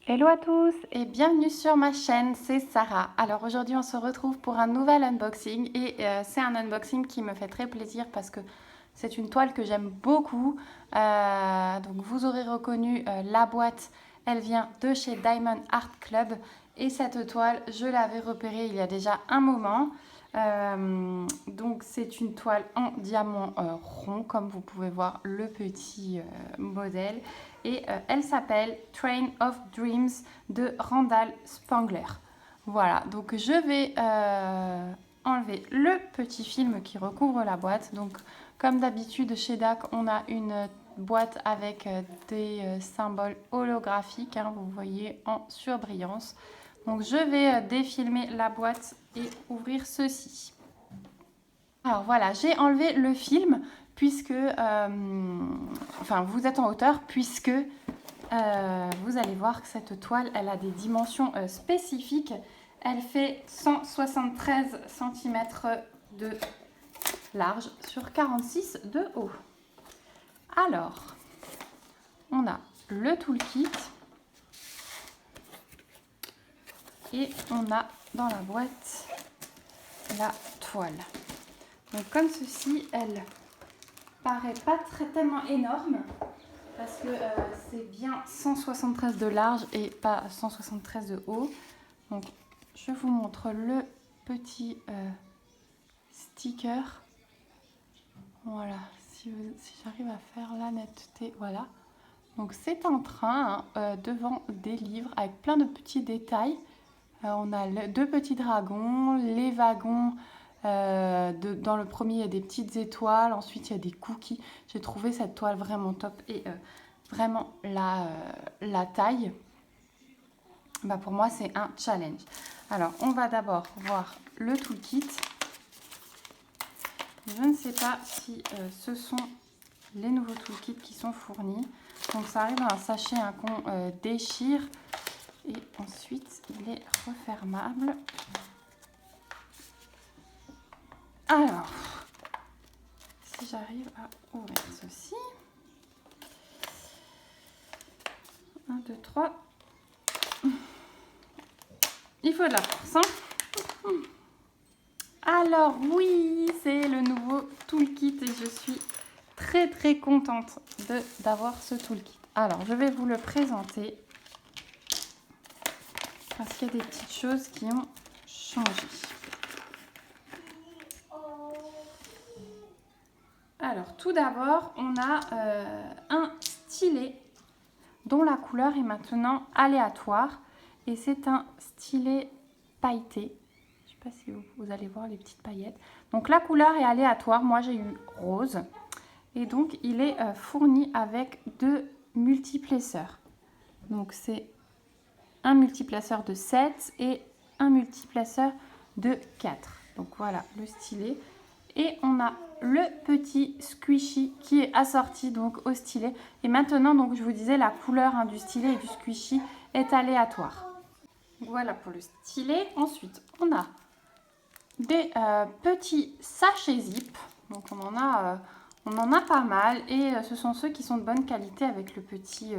Hello à tous et bienvenue sur ma chaîne, c'est Sarah. Alors aujourd'hui on se retrouve pour un nouvel unboxing et c'est un unboxing qui me fait très plaisir parce que c'est une toile que j'aime beaucoup. Donc vous aurez reconnu la boîte, elle vient de chez Diamond Art Club et cette toile je l'avais repérée il y a déjà un moment. Donc c'est une toile en diamant rond comme vous pouvez voir le petit modèle et elle s'appelle Train of Dreams de Randall Spangler. Voilà, donc je vais enlever le petit film qui recouvre la boîte. Donc comme d'habitude chez DAC, on a une boîte avec des symboles holographiques, hein, vous voyez en surbrillance. Donc je vais défilmer la boîte et ouvrir ceci. Alors voilà, j'ai enlevé le film puisque, enfin vous êtes en hauteur puisque vous allez voir que cette toile, elle a des dimensions spécifiques. Elle fait 173 cm de large sur 46 de haut. Alors, on a le toolkit et on a dans la boîte la toile. Donc comme ceci, elle paraît pas tellement énorme parce que c'est bien 173 de large et pas 173 de haut. Donc je vous montre le petit sticker. Voilà, si j'arrive à faire la netteté, voilà. Donc c'est un train devant des livres avec plein de petits détails. On a deux petits dragons, les wagons. Dans le premier, il y a des petites étoiles. Ensuite, il y a des cookies. J'ai trouvé cette toile vraiment top. Et vraiment, la taille, bah pour moi, c'est un challenge. Alors, on va d'abord voir le toolkit. Je ne sais pas si ce sont les nouveaux toolkits qui sont fournis. Donc, ça arrive dans un sachet qu'on déchire. Et ensuite, il est refermable. Alors, si j'arrive à ouvrir ceci. 1, 2, 3. Il faut de la force. Hein. Alors oui, c'est le nouveau toolkit et je suis très contente d'avoir ce toolkit. Alors, je vais vous le présenter parce qu'il y a des petites choses qui ont changé. Alors, tout d'abord, on a un stylet dont la couleur est maintenant aléatoire et c'est un stylet pailleté. Je ne sais pas si vous allez voir les petites paillettes. Donc la couleur est aléatoire, moi j'ai eu rose et donc il est fourni avec deux multiplaceurs. Donc c'est un multiplaceur de 7 et un multiplaceur de 4. Donc voilà le stylet. Et on a le petit squishy qui est assorti donc au stylet. Et maintenant, donc je vous disais, la couleur du stylet et du squishy est aléatoire. Voilà pour le stylet. Ensuite, on a des petits sachets zip. Donc on en a pas mal. Et ce sont ceux qui sont de bonne qualité avec le petit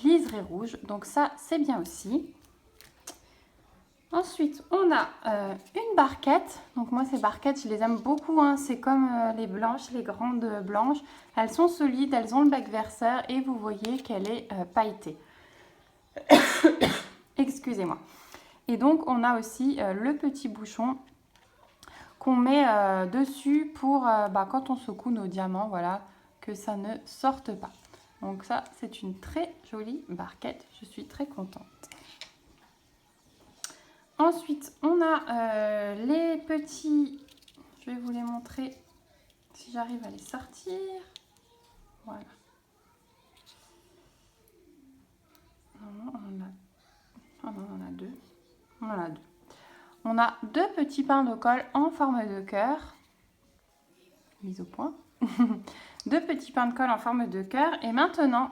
liseré rouge. Donc ça, c'est bien aussi. Ensuite, on a une barquette. Donc moi, ces barquettes, je les aime beaucoup. Hein. C'est comme les blanches, les grandes blanches. Elles sont solides, elles ont le bec verseur et vous voyez qu'elle est pailletée. Excusez-moi. Et donc, on a aussi le petit bouchon qu'on met dessus pour quand on secoue nos diamants, voilà, que ça ne sorte pas. Donc ça, c'est une très jolie barquette. Je suis très contente. Ensuite, on a les petits, je vais vous les montrer si j'arrive à les sortir. Voilà. On en a deux. On en a deux. On a deux petits pains de colle en forme de cœur. Mise au point. Deux petits pains de colle en forme de cœur. Et maintenant,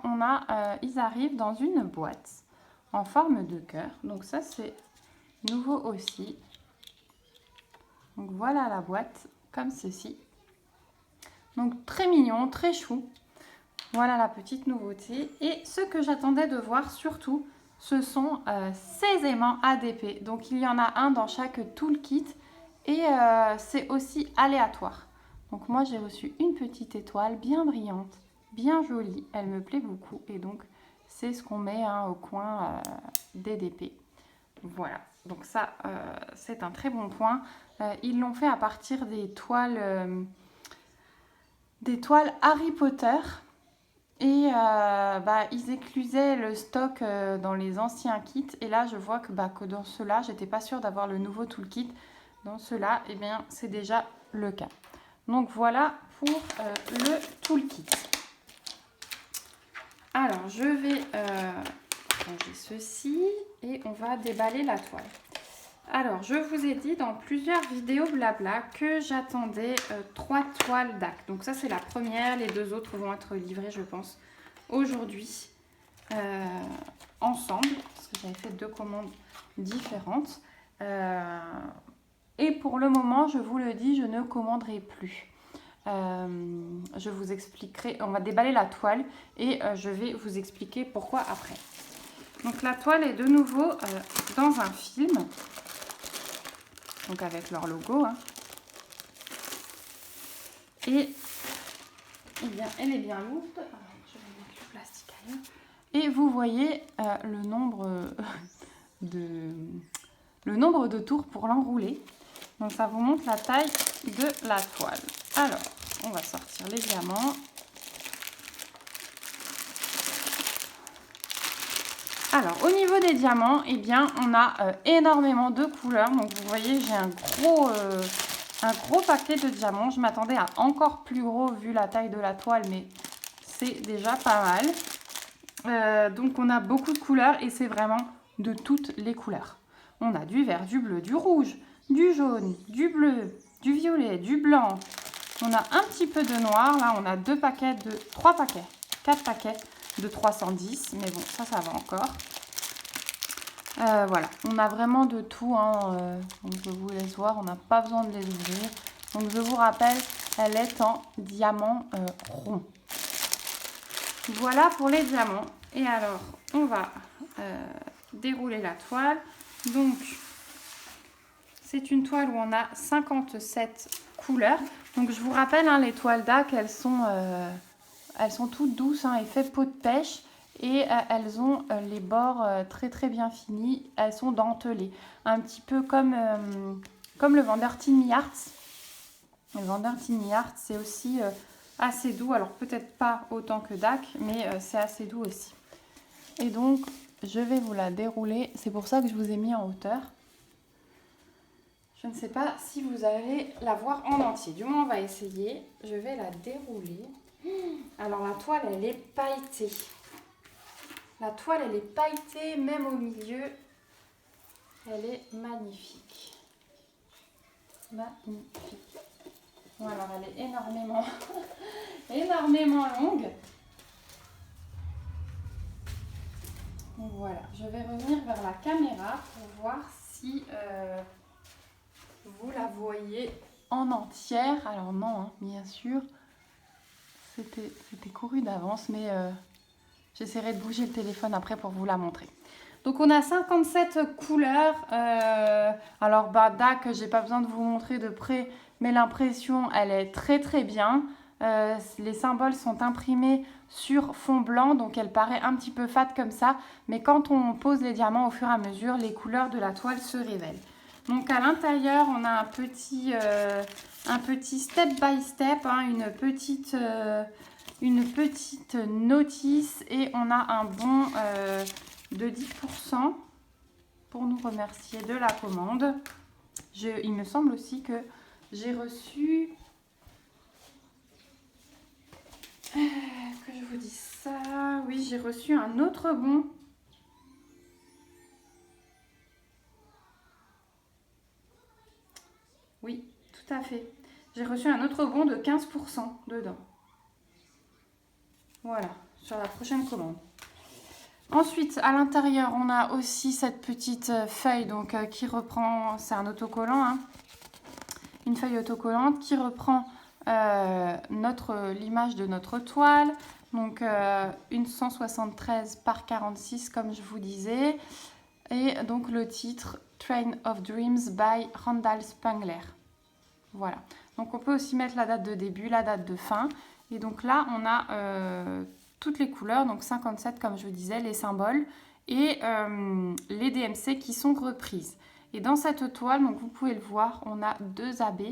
ils arrivent dans une boîte en forme de cœur. Donc ça, c'est nouveau aussi. Donc voilà la boîte, comme ceci. Donc très mignon, très chou. Voilà la petite nouveauté. Et ce que j'attendais de voir surtout, ce sont ces aimants ADP. Donc il y en a un dans chaque toolkit et c'est aussi aléatoire. Donc moi j'ai reçu une petite étoile bien brillante, bien jolie, elle me plaît beaucoup et donc c'est ce qu'on met au coin des DP. Voilà, donc ça c'est un très bon point. Ils l'ont fait à partir des toiles Harry Potter. Et ils éclusaient le stock dans les anciens kits. Et là, je vois que dans ceux-là, j'étais pas sûre d'avoir le nouveau toolkit. Dans ceux-là, eh bien, c'est déjà le cas. Donc voilà pour le toolkit. Alors, je vais ranger ceci et on va déballer la toile. Alors, je vous ai dit dans plusieurs vidéos blabla que j'attendais 3 toiles DAC. Donc ça, c'est la première. Les 2 autres vont être livrées, je pense, aujourd'hui ensemble. Parce que j'avais fait 2 commandes différentes. Et pour le moment, je vous le dis, je ne commanderai plus. Je vous expliquerai. On va déballer la toile et je vais vous expliquer pourquoi après. Donc la toile est de nouveau dans un film. Donc avec leur logo. Hein. Et eh bien, elle est bien lourde. Alors, je vais mettre le plastique ailleurs. Et vous voyez le nombre de tours pour l'enrouler. Donc ça vous montre la taille de la toile. Alors, on va sortir les diamants. Alors, au niveau des diamants, eh bien, on a énormément de couleurs. Donc, vous voyez, j'ai un gros paquet de diamants. Je m'attendais à encore plus gros vu la taille de la toile, mais c'est déjà pas mal. Donc, on a beaucoup de couleurs et c'est vraiment de toutes les couleurs. On a du vert, du bleu, du rouge, du jaune, du bleu, du violet, du blanc. On a un petit peu de noir. Là, on a 4 paquets de 310, mais bon, ça va encore. Voilà, on a vraiment de tout. Donc je vous laisse voir, on n'a pas besoin de les ouvrir. Donc je vous rappelle, elle est en diamant rond. Voilà pour les diamants. Et alors, on va dérouler la toile. Donc, c'est une toile où on a 57 couleurs. Donc je vous rappelle, les toiles DAC, elles sont toutes douces, effet peau de pêche et elles ont les bords très très bien finis. Elles sont dentelées, un petit peu comme le vendeur Tiny Hearts. Le vendeur Tiny Hearts, c'est aussi assez doux. Alors peut-être pas autant que DAC, mais c'est assez doux aussi. Et donc, je vais vous la dérouler. C'est pour ça que je vous ai mis en hauteur. Je ne sais pas si vous allez la voir en entier. Du moins, on va essayer. Je vais la dérouler. Alors la toile, elle est pailletée. La toile, elle est pailletée, même au milieu. Elle est magnifique. Magnifique. Bon, alors elle est énormément longue. Donc voilà, je vais revenir vers la caméra pour voir si vous la voyez en entière. Alors non, bien sûr. C'était couru d'avance, mais j'essaierai de bouger le téléphone après pour vous la montrer. Donc on a 57 couleurs. Alors DAC, j'ai pas besoin de vous montrer de près, mais l'impression, elle est très très bien. Les symboles sont imprimés sur fond blanc, donc elle paraît un petit peu fade comme ça. Mais quand on pose les diamants au fur et à mesure, les couleurs de la toile se révèlent. Donc à l'intérieur, on a un petit step by step, une petite notice et on a un bon de 10% pour nous remercier de la commande. Il me semble aussi que j'ai reçu, que je vous dise ça, oui, j'ai reçu un autre bon. Oui, tout à fait. J'ai reçu un autre bon de 15% dedans. Voilà, sur la prochaine commande. Ensuite, à l'intérieur, on a aussi cette petite feuille donc, qui reprend, c'est un autocollant, une feuille autocollante qui reprend l'image de notre toile, Donc une 173 par 46 comme je vous disais. Et donc le titre Train of Dreams by Randall Spangler. Voilà. Donc on peut aussi mettre la date de début, la date de fin. Et donc là on a toutes les couleurs, donc 57 comme je vous disais, les symboles et les DMC qui sont reprises. Et dans cette toile, donc vous pouvez le voir, on a 2 AB.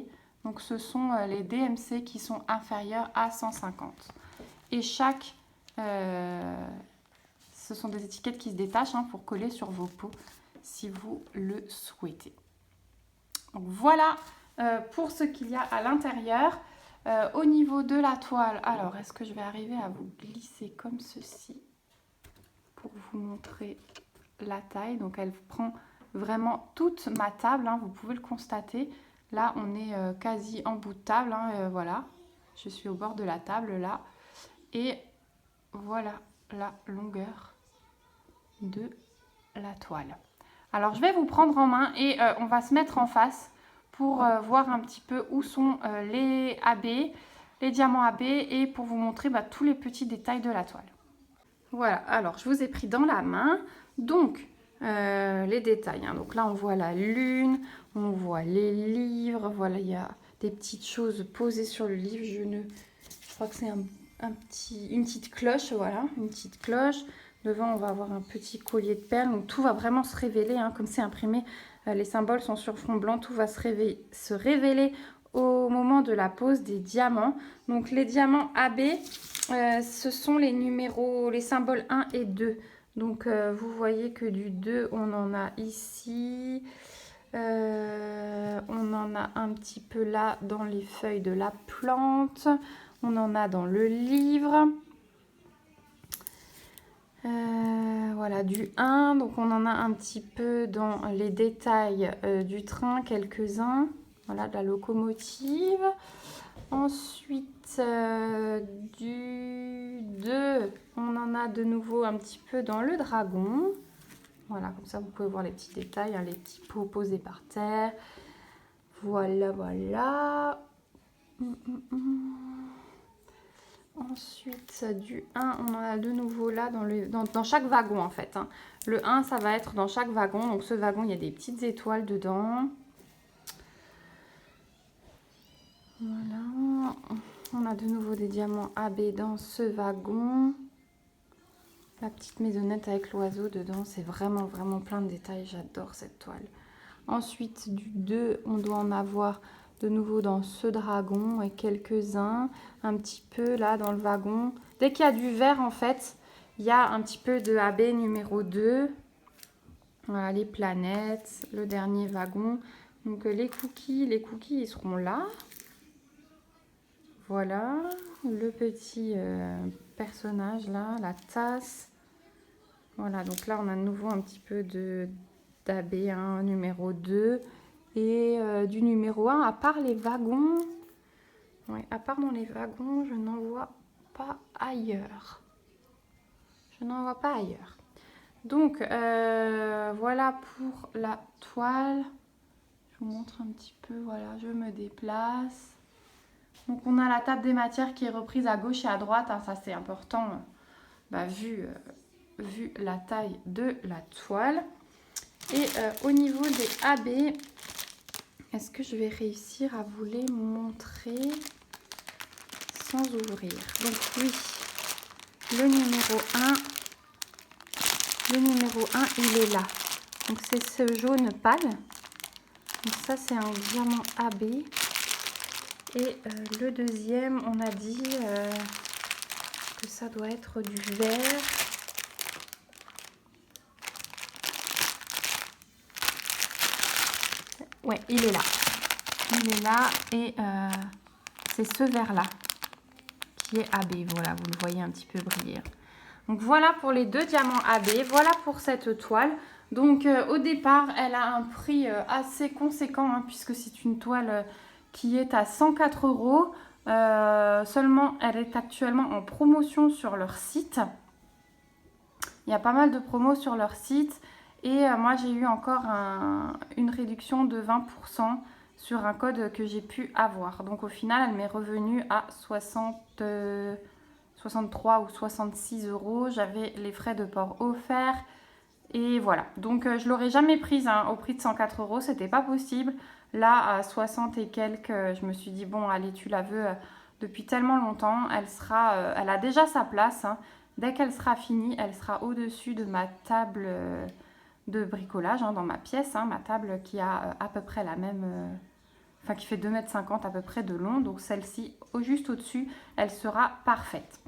Donc ce sont les DMC qui sont inférieurs à 150. Et chaque... ce sont des étiquettes qui se détachent pour coller sur vos pots si vous le souhaitez. Donc voilà pour ce qu'il y a à l'intérieur. Au niveau de la toile, alors est-ce que je vais arriver à vous glisser comme ceci pour vous montrer la taille. Donc elle prend vraiment toute ma table, vous pouvez le constater. Là on est quasi en bout de table, voilà. Je suis au bord de la table là. Et voilà la longueur de la toile. Alors je vais vous prendre en main et on va se mettre en face pour voir un petit peu où sont les AB, les diamants AB et pour vous montrer tous les petits détails de la toile. Voilà, alors je vous ai pris dans la main, donc les détails. Donc là on voit la lune, on voit les livres, voilà il y a des petites choses posées sur le livre. Je crois que c'est une petite cloche, voilà, une petite cloche. Devant on va avoir un petit collier de perles, donc tout va vraiment se révéler, comme c'est imprimé, les symboles sont sur fond blanc, tout va se révéler au moment de la pose des diamants. Donc les diamants AB, ce sont les numéros, les symboles 1 et 2. Donc vous voyez que du 2, on en a ici. On en a un petit peu là dans les feuilles de la plante. On en a dans le livre. Voilà, du 1. Donc on en a un petit peu dans les détails du train, quelques-uns. Voilà, de la locomotive. Ensuite, du 2, on en a de nouveau un petit peu dans le dragon. Voilà, comme ça vous pouvez voir les petits détails, les petits pots posés par terre. Voilà, voilà. Ensuite, du 1, on en a de nouveau là dans chaque wagon en fait. Le 1, ça va être dans chaque wagon. Donc ce wagon, il y a des petites étoiles dedans. Voilà. On a de nouveau des diamants AB dans ce wagon. La petite maisonnette avec l'oiseau dedans, c'est vraiment, vraiment plein de détails. J'adore cette toile. Ensuite, du 2, on doit en avoir de nouveau dans ce dragon et quelques-uns. Un petit peu là dans le wagon. Dès qu'il y a du vert, en fait, il y a un petit peu de AB numéro 2. Voilà, les planètes, le dernier wagon. Donc les cookies, ils seront là. Voilà, le petit personnage là, la tasse. Voilà, donc là on a de nouveau un petit peu d'AB1 numéro 2 et du numéro 1, à part les wagons. Ouais, à part dans les wagons, je n'en vois pas ailleurs. Je n'en vois pas ailleurs. Donc voilà pour la toile. Je vous montre un petit peu, voilà, je me déplace. Donc on a la table des matières qui est reprise à gauche et à droite, ça c'est important vu la taille de la toile. Et au niveau des AB, est-ce que je vais réussir à vous les montrer sans ouvrir? Donc oui, le numéro 1, il est là. Donc c'est ce jaune pâle. Donc ça c'est un diamant AB. Et le deuxième, on a dit que ça doit être du vert. Ouais, il est là. Il est là et c'est ce vert-là qui est AB. Voilà, vous le voyez un petit peu briller. Donc voilà pour les 2 diamants AB. Voilà pour cette toile. Donc au départ, elle a un prix assez conséquent puisque c'est une toile... qui est à 104 €. Seulement, elle est actuellement en promotion sur leur site. Il y a pas mal de promos sur leur site. Et moi, j'ai eu encore une réduction de 20% sur un code que j'ai pu avoir. Donc, au final, elle m'est revenue à 60 63 ou 66 euros. J'avais les frais de port offerts. Et voilà, donc je l'aurais jamais prise hein, au prix de 104 euros, c'était pas possible. Là, à 60 et quelques, je me suis dit, bon, allez, tu la veux depuis tellement longtemps, elle a déjà sa place. Hein. Dès qu'elle sera finie, elle sera au-dessus de ma table de bricolage, hein, dans ma pièce, hein, ma table qui a à peu près la même, enfin qui fait 2,50 m à peu près de long. Donc celle-ci, juste au-dessus, elle sera parfaite.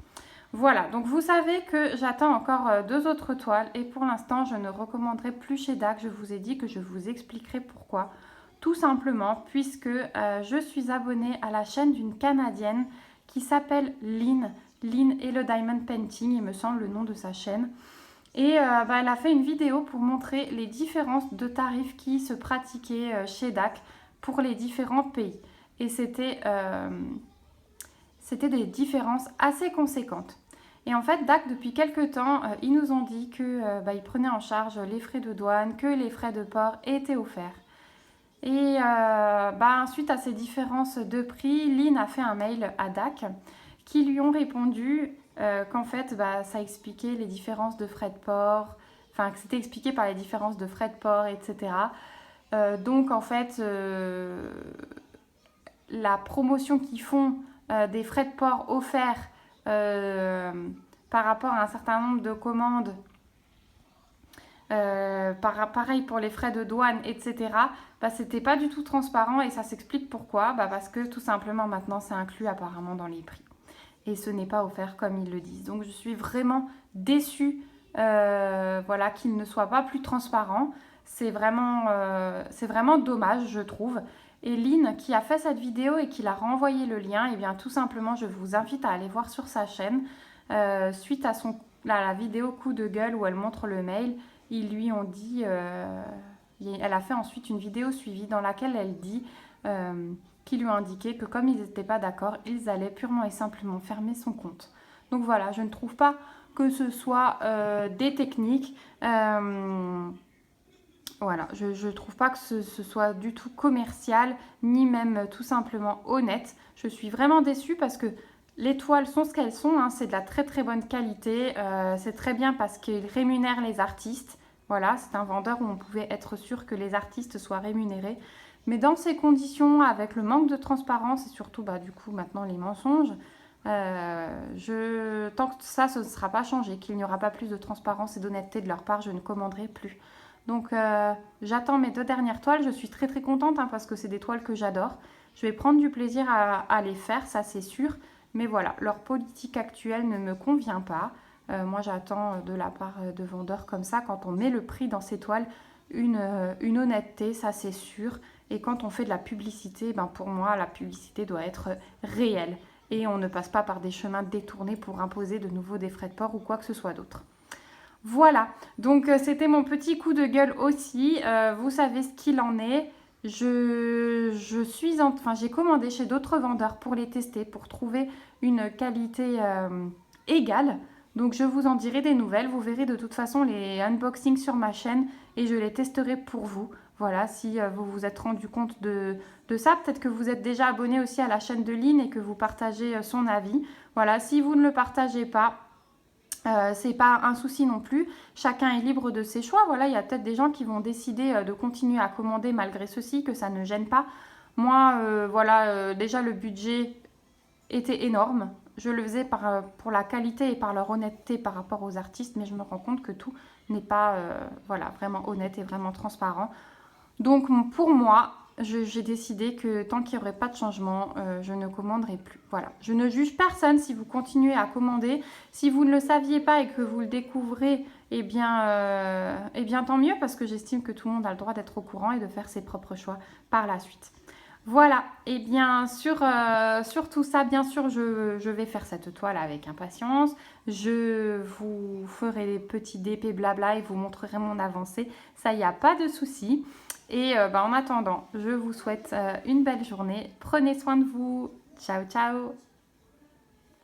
Voilà, donc vous savez que j'attends encore 2 autres toiles et pour l'instant je ne recommanderai plus chez DAC. Je vous ai dit que je vous expliquerai pourquoi. Tout simplement puisque je suis abonnée à la chaîne d'une Canadienne qui s'appelle Lynn. Lynn et le Diamond Painting, il me semble le nom de sa chaîne. Et elle a fait une vidéo pour montrer les différences de tarifs qui se pratiquaient chez DAC pour les différents pays. Et c'était des différences assez conséquentes. Et en fait, DAC, depuis quelques temps, ils nous ont dit qu'ils prenaient en charge les frais de douane, que les frais de port étaient offerts. Et suite à ces différences de prix, Lynn a fait un mail à DAC qui lui ont répondu qu'en fait, ça expliquait les différences de frais de port, enfin que c'était expliqué par les différences de frais de port, etc. Donc en fait, la promotion qu'ils font des frais de port offerts par rapport à un certain nombre de commandes, pareil pour les frais de douane, etc., c'était pas du tout transparent et ça s'explique pourquoi. Parce que tout simplement maintenant c'est inclus apparemment dans les prix et ce n'est pas offert comme ils le disent. Donc je suis vraiment déçue voilà, qu'il ne soit pas plus transparent. C'est vraiment dommage, je trouve. Et Lynn, qui a fait cette vidéo et qui l'a renvoyé le lien, et bien tout simplement, je vous invite à aller voir sur sa chaîne. Suite à la vidéo coup de gueule où elle montre le mail, ils lui ont dit... elle a fait ensuite une vidéo suivie dans laquelle elle dit qu'ils lui ont indiqué que comme ils n'étaient pas d'accord, ils allaient purement et simplement fermer son compte. Donc voilà, je ne trouve pas que ce soit des techniques... Voilà, je ne trouve pas que ce soit du tout commercial, ni même tout simplement honnête. Je suis vraiment déçue parce que les toiles sont ce qu'elles sont, hein, c'est de la très très bonne qualité. C'est très bien parce qu'ils rémunèrent les artistes. Voilà, c'est un vendeur où on pouvait être sûr que les artistes soient rémunérés. Mais dans ces conditions, avec le manque de transparence et surtout du coup maintenant les mensonges, tant que ça ne sera pas changé, qu'il n'y aura pas plus de transparence et d'honnêteté de leur part, je ne commanderai plus. Donc j'attends mes 2 dernières toiles, je suis très très contente hein, parce que c'est des toiles que j'adore. Je vais prendre du plaisir à les faire, ça c'est sûr. Mais voilà, leur politique actuelle ne me convient pas. Moi j'attends de la part de vendeurs comme ça, quand on met le prix dans ces toiles, une honnêteté, ça c'est sûr. Et quand on fait de la publicité, pour moi la publicité doit être réelle. Et on ne passe pas par des chemins détournés pour imposer de nouveau des frais de port ou quoi que ce soit d'autre. Voilà, donc c'était mon petit coup de gueule aussi. Vous savez ce qu'il en est. J'ai commandé chez d'autres vendeurs pour les tester, pour trouver une qualité égale. Donc je vous en dirai des nouvelles. Vous verrez de toute façon les unboxings sur ma chaîne et je les testerai pour vous. Voilà, si vous vous êtes rendu compte de ça, peut-être que vous êtes déjà abonné aussi à la chaîne de Lynn et que vous partagez son avis. Voilà, si vous ne le partagez pas, c'est pas un souci non plus, chacun est libre de ses choix. Voilà, il y a peut-être des gens qui vont décider de continuer à commander malgré ceci, que ça ne gêne pas. Moi, déjà le budget était énorme. Je le faisais pour la qualité et par leur honnêteté par rapport aux artistes, mais je me rends compte que tout n'est pas vraiment honnête et vraiment transparent. Donc pour moi, j'ai décidé que tant qu'il n'y aurait pas de changement, je ne commanderai plus. Voilà. Je ne juge personne si vous continuez à commander. Si vous ne le saviez pas et que vous le découvrez, eh bien tant mieux, parce que j'estime que tout le monde a le droit d'être au courant et de faire ses propres choix par la suite. Voilà, et bien sur tout ça, bien sûr, je vais faire cette toile avec impatience. Je vous ferai des petits DP blabla et vous montrerai mon avancée. Ça, il n'y a pas de souci. Et en attendant, je vous souhaite une belle journée. Prenez soin de vous. Ciao, ciao.